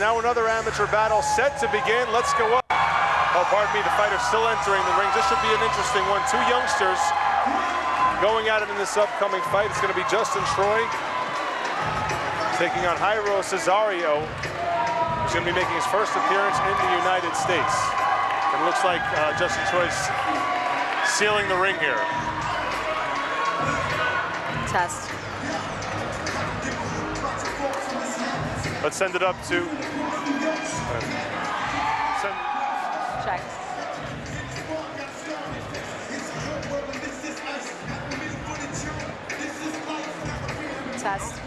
Now another amateur battle set to begin. Let's go up. Oh, pardon me, the fighters still entering the ring. This should be an interesting one. Two youngsters going at it in this upcoming fight. It's going to be Justin Troy taking on Jairo Cesaro, who's going to be making his first appearance in the United States. It looks like Justin Troy's sealing the ring here. Test. Let's send it up to... Check. Test.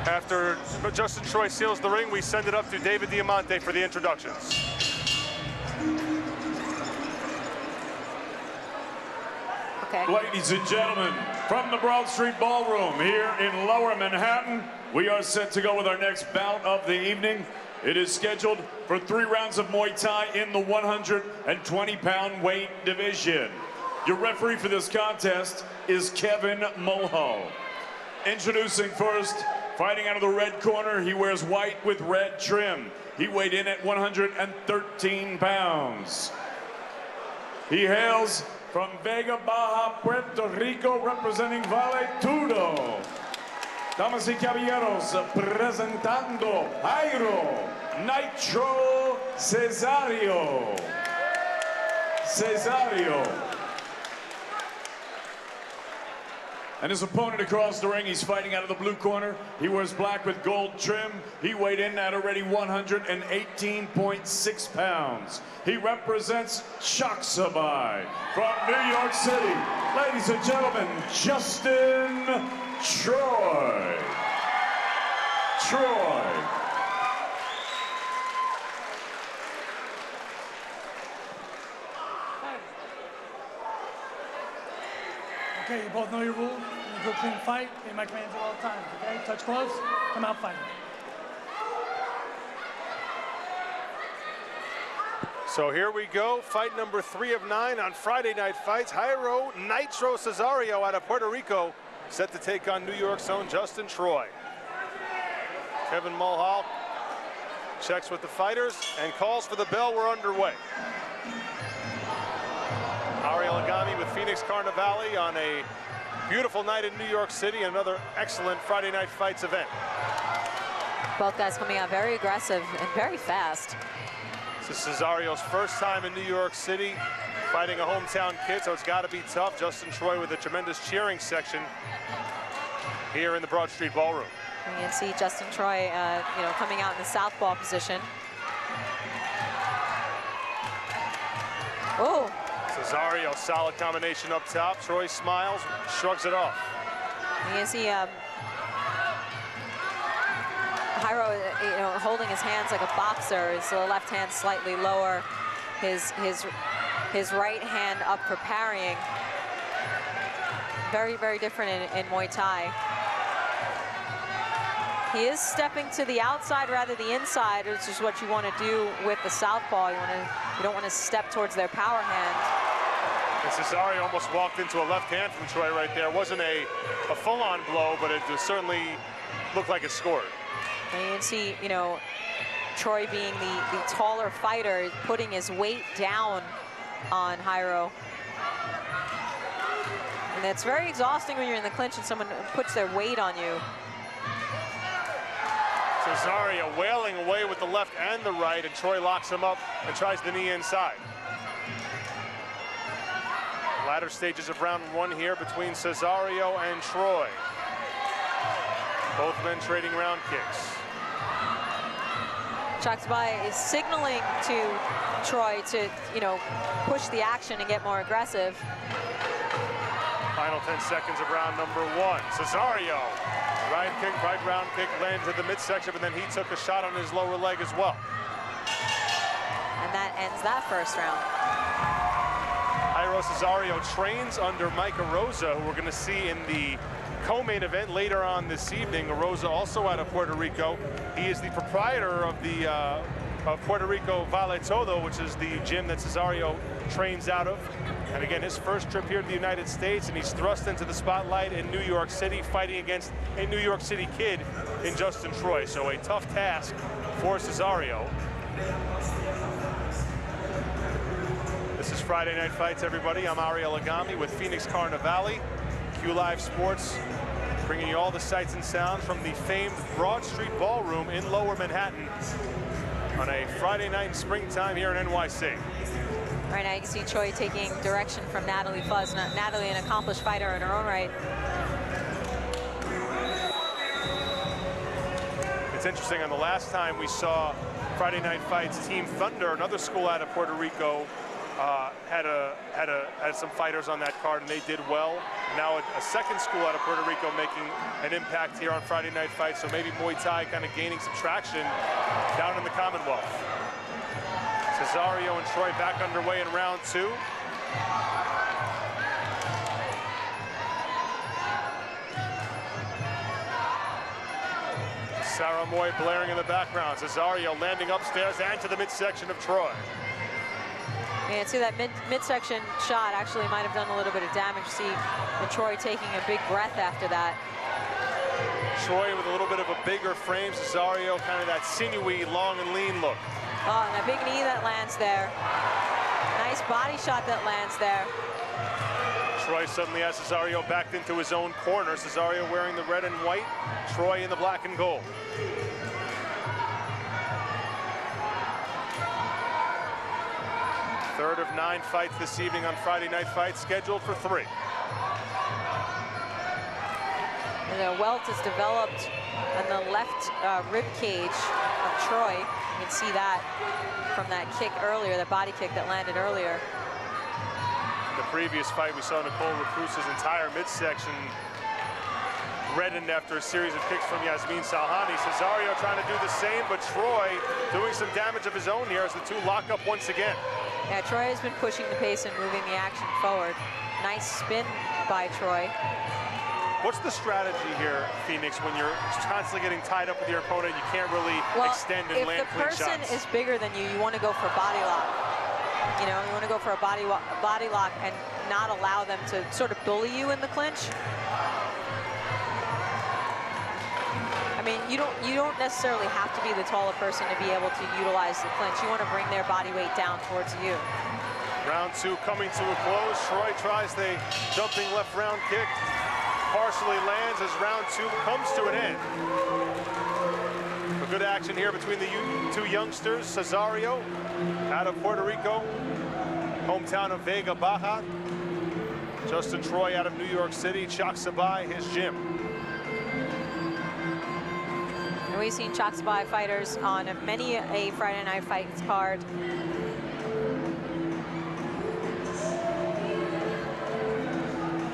After Justin Troy seals the ring, we send it up to David Diamante for the introductions. Okay. Ladies and gentlemen, from the Broad Street Ballroom here in Lower Manhattan, we are set to go with our next bout of the evening. It is scheduled for 3 rounds of Muay Thai in the 120-pound weight division. Your referee for this contest is Kevin Mulhall. Introducing first, fighting out of the red corner, he wears white with red trim. He weighed in at 113 pounds. He hails from Vega Baja, Puerto Rico, representing Vale Tudo. Damas y caballeros, presentando Jairo Nitro Cesaro. And his opponent across the ring, he's fighting out of the blue corner. He wears black with gold trim. He weighed in at already 118.6 pounds. He represents Shaksabai from New York City. Ladies and gentlemen, Justin Troy. Okay, you both know your rules. You go clean fight. Pay my commands at all times, okay? Touch gloves, come out fighting. So here we go, fight number 3 of 9 on Friday Night Fights. Jairo Nitro Cesaro out of Puerto Rico, set to take on New York's own Justin Troy. Kevin Mulhall checks with the fighters and calls for the bell. We're underway. Ariel Agami with Phoenix Carnivale on a beautiful night in New York City, another excellent Friday Night Fights event. Both guys coming out very aggressive and very fast. This is Cesaro's first time in New York City, fighting a hometown kid, so it's got to be tough. Justin Troy with a tremendous cheering section here in the Broad Street Ballroom. You can see Justin Troy, coming out in the southpaw position. Oh. Cesaro, solid combination up top. Troy smiles, shrugs it off. You can see Jairo, holding his hands like a boxer. His left hand slightly lower, his right hand up for parrying. Very, very different in Muay Thai. He is stepping to the outside rather than the inside, which is what you want to do with the southpaw. You don't want to step towards their power hand. And Cesaro almost walked into a left hand from Troy right there. It wasn't a full-on blow, but it certainly looked like it scored. And you can see, Troy being the taller fighter, putting his weight down on Jairo. And it's very exhausting when you're in the clinch and someone puts their weight on you. Cesaro wailing away with the left and the right, and Troy locks him up and tries the knee inside. Latter stages of round 1 here between Cesaro and Troy. Both men trading round kicks. Shaksabai is signaling to Troy to, push the action and get more aggressive. Final 10 seconds of round number 1. Cesaro, right round kick landed to the midsection, but then he took a shot on his lower leg as well. And that ends that first round. Jairo Cesaro trains under Mike Rosa, who we're going to see in the co-main event later on this evening. Rosa also out of Puerto Rico. He is the proprietor of the of Puerto Rico Vale Todo, which is the gym that Cesaro trains out of. And again, his first trip here to the United States, and he's thrust into the spotlight in New York City, fighting against a New York City kid in Justin Troy. So a tough task for Cesaro. This is Friday Night Fights, everybody. I'm Ariel Agami with Phoenix Carnivale, Q Live Sports, bringing you all the sights and sounds from the famed Broad Street Ballroom in Lower Manhattan on a Friday night in springtime here in NYC. Right now you can see Troy taking direction from Natalie Fuzz. Natalie, an accomplished fighter in her own right. It's interesting, on the last time we saw Friday Night Fights, Team Thunder, another school out of Puerto Rico, had some fighters on that card, and they did well. Now a second school out of Puerto Rico making an impact here on Friday Night Fights, so maybe Muay Thai kind of gaining some traction down in the Commonwealth. Cesaro and Troy back underway in round 2. Sarah Moy blaring in the background. Cesaro landing upstairs and to the midsection of Troy. Yeah, see that midsection shot actually might have done a little bit of damage. See Troy taking a big breath after that. Troy with a little bit of a bigger frame. Cesaro kind of that sinewy, long and lean look. Oh, and a big knee that lands there. Nice body shot that lands there. Troy suddenly has Cesaro backed into his own corner. Cesaro wearing the red and white, Troy in the black and gold. Third of 9 fights this evening on Friday Night Fights, scheduled for 3. And the welt is developed on the left rib cage of Troy. You can see that from that kick earlier, the body kick that landed earlier. In the previous fight, we saw Nicole Recruce's entire midsection reddened after a series of kicks from Yasmin Salhani. Cesaro trying to do the same, but Troy doing some damage of his own here as the two lock up once again. Yeah, Troy has been pushing the pace and moving the action forward. Nice spin by Troy. What's the strategy here, Phoenix, when you're constantly getting tied up with your opponent, you can't really extend and land clean shots? If the person is bigger than you, you want to go for body lock. You know, you want to go for a body lock and not allow them to sort of bully you in the clinch. I mean, you don't necessarily have to be the taller person to be able to utilize the clinch. You want to bring their body weight down towards you. Round 2 coming to a close. Troy tries the jumping left round kick. Partially lands as round 2 comes to an end. A good action here between the two youngsters. Cesaro out of Puerto Rico, hometown of Vega Baja. Justin Troy out of New York City, Chaksabai, his gym. And we've seen Chaksabai fighters on many a Friday Night Fights card.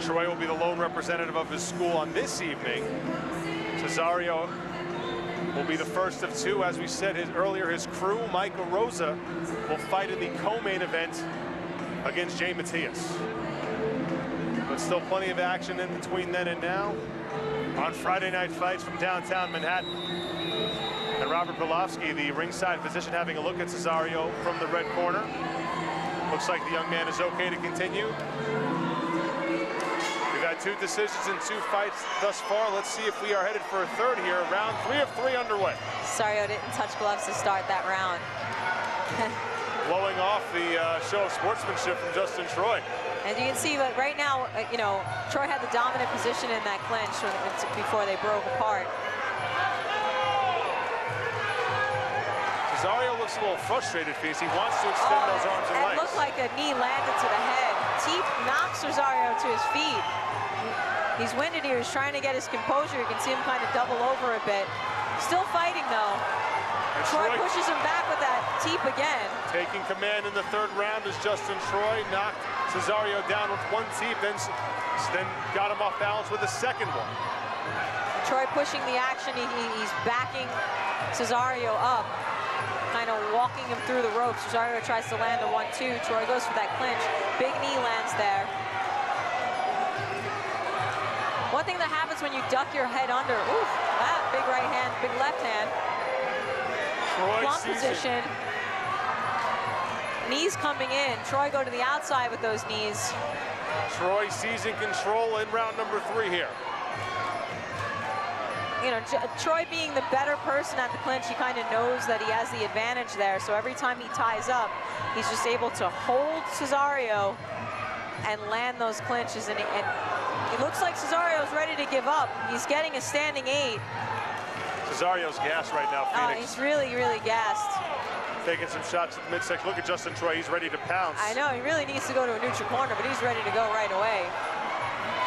Troy will be the lone representative of his school on this evening. Cesaro will be the first of 2. As we said earlier, his crew, Michael Rosa, will fight in the co-main event against Jay Matias. But still plenty of action in between then and now on Friday Night Fights from downtown Manhattan. And Robert Bilovsky, the ringside physician, having a look at Cesaro from the red corner. Looks like the young man is okay to continue. We've had 2 decisions in 2 fights thus far. Let's see if we are headed for a third here. Round 3 of 3 underway. Cesaro didn't touch gloves to start that round. Blowing off the show of sportsmanship from Justin Troy. As you can see, but right now, you know, Troy had the dominant position in that clinch before they broke apart. Cesaro looks a little frustrated because he wants to extend those arms and legs. It looked like a knee landed to the head. Teep knocks Cesaro to his feet. He's winded here. He's trying to get his composure. You can see him kind of double over a bit. Still fighting, though. And Troy pushes him back with that teep again. Taking command in the 3rd round as Justin Troy knocked Cesaro down with 1 teep, then got him off balance with a 2nd one. Troy pushing the action. He's backing Cesaro up, kind of walking him through the ropes. Cesaro tries to land a 1-2. Troy goes for that clinch. Big knee lands there. One thing that happens when you duck your head under, oof, that big right hand, big left hand. plumb position. Knees coming in. Troy go to the outside with those knees. Troy seizing control in round number 3 here. You know, Troy being the better person at the clinch, he kind of knows that he has the advantage there. So every time he ties up, he's just able to hold Cesaro and land those clinches. And it looks like Cesaro's ready to give up. He's getting a standing 8. Cesaro's gassed right now, Phoenix. He's really, really gassed. Taking some shots at the midsection. Look at Justin Troy, he's ready to pounce. I know, he really needs to go to a neutral corner, but he's ready to go right away.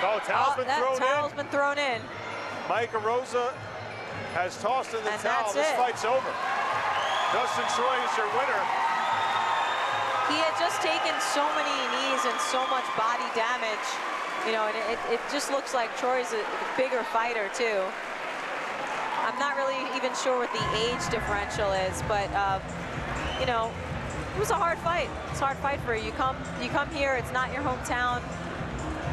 Oh, towel's been thrown in. That towel's been thrown in. Mike Rosa has tossed in the And towel. This fight's over. Justin Troy is your winner. He had just taken so many knees and so much body damage, you know, and it just looks like Troy's a bigger fighter too. I'm not really even sure what the age differential is, but you know, it was a hard fight. It's a hard fight for you. You come here, it's not your hometown.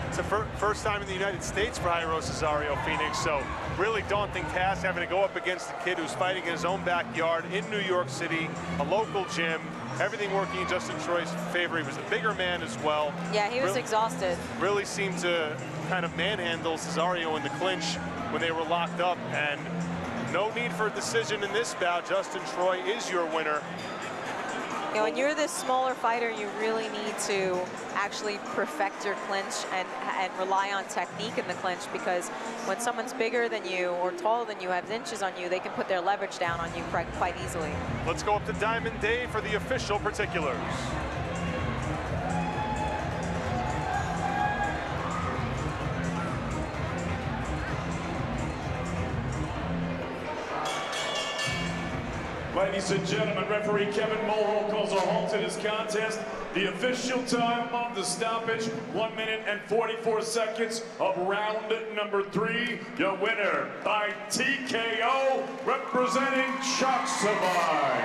It's the first time in the United States for Jairo Cesaro, Phoenix, so really daunting task having to go up against a kid who's fighting in his own backyard in New York City, a local gym, everything working in Justin Troy's favor. He was the bigger man as well. Yeah, he was exhausted. Really seemed to kind of manhandle Cesaro in the clinch when they were locked up, and no need for a decision in this bout. Justin Troy is your winner. You know, when you're this smaller fighter, you really need to actually perfect your clinch and rely on technique in the clinch, because when someone's bigger than you or taller than you, has inches on you, they can put their leverage down on you quite easily. Let's go up to Diamond Dave for the official particulars. Ladies and gentlemen, referee Kevin Mulhall calls a halt to this contest. The official time of the stoppage, 1 minute and 44 seconds of round number 3. Your winner by TKO, representing Chalk-Savai,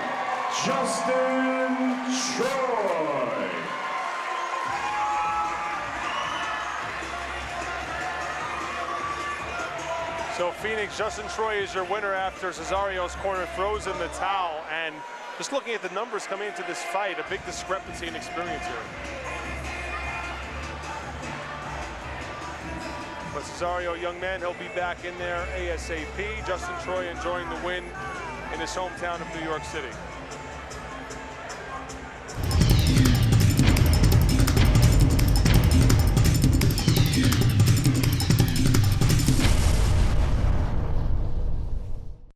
Justin Troy. So Phoenix, Justin Troy is your winner after Cesaro's corner throws in the towel. And just looking at the numbers coming into this fight, a big discrepancy in experience here. But Cesaro, young man, he'll be back in there ASAP. Justin Troy enjoying the win in his hometown of New York City.